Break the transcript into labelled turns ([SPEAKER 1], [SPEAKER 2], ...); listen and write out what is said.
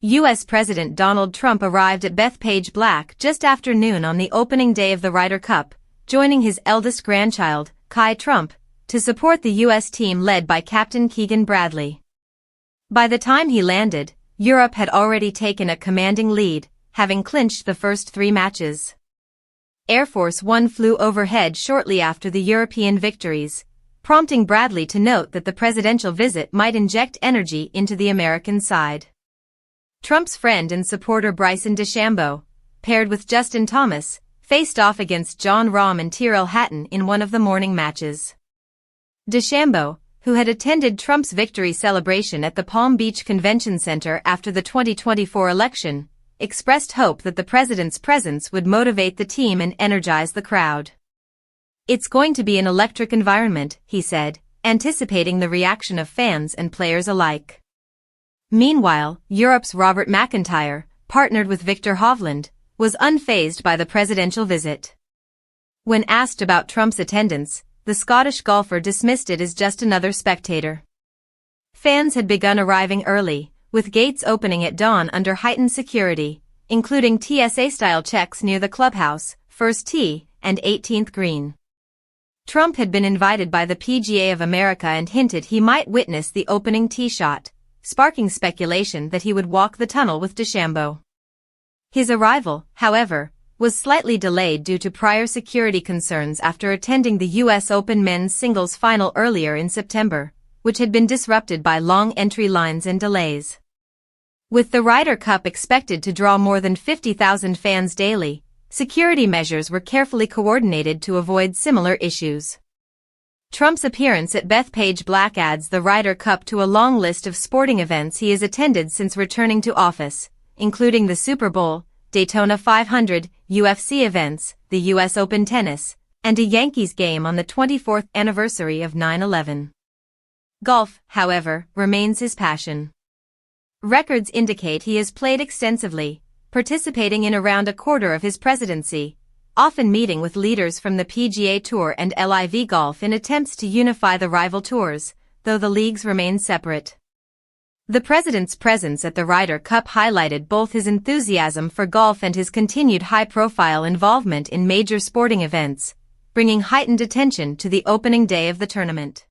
[SPEAKER 1] U.S. President Donald Trump arrived at Bethpage Black just after noon on the opening day of the Ryder Cup, joining his eldest grandchild, Kai Trump, to support the U.S. team led by Captain Keegan Bradley. By the time he landed, Europe had already taken a commanding lead, having clinched the first 3 matches. Air Force One flew overhead shortly after the European victories, prompting Bradley to note that the presidential visit might inject energy into the American side. Trump's friend and supporter Bryson DeChambeau, paired with Justin Thomas, faced off against Rahm and Heightened in one of the morning matches. DeChambeau, who had attended Trump's victory celebration at the Palm Beach Convention Center after the 2024 election, expressed hope that the president's presence would motivate the team and energize the crowd. "It's going to be an electric environment," he said, anticipating the reaction of fans and players alike. Meanwhile, Europe's MacIntyre, partnered with Viktor Hovland, was unfazed by the presidential visit. When asked about Trump's attendance, the Scottish golfer dismissed it as just another spectator. Fans had begun arriving early, with gates opening at dawn under heightened security, including TSA-style checks near the clubhouse, first tee, and 18th green. Trump had been invited by the PGA of America and hinted he might witness the opening tee shot, sparking speculation that he would walk the tunnel with DeChambeau. His arrival, however, was slightly delayed due to prior security concerns after attending the U.S. Open men's singles final earlier in September, which had been disrupted by long entry lines and delays. With the Ryder Cup expected to draw more than 50,000 fans daily, security measures were carefully coordinated to avoid similar issues. Trump's appearance at Bethpage Black adds the Ryder Cup to a long list of sporting events he has attended since returning to office, including the Super Bowl, Daytona 500, UFC events, the U.S. Open tennis, and a Yankees game on the 24th anniversary of 9/11. Golf, however, remains his passion. Records indicate he has played extensively, participating in around a quarter of his presidency, often meeting with leaders from the PGA Tour and LIV Golf in attempts to unify the rival tours, though the leagues remain separate. The president's presence at the Ryder Cup highlighted both his enthusiasm for golf and his continued high-profile involvement in major sporting events, bringing heightened attention to the opening day of the tournament.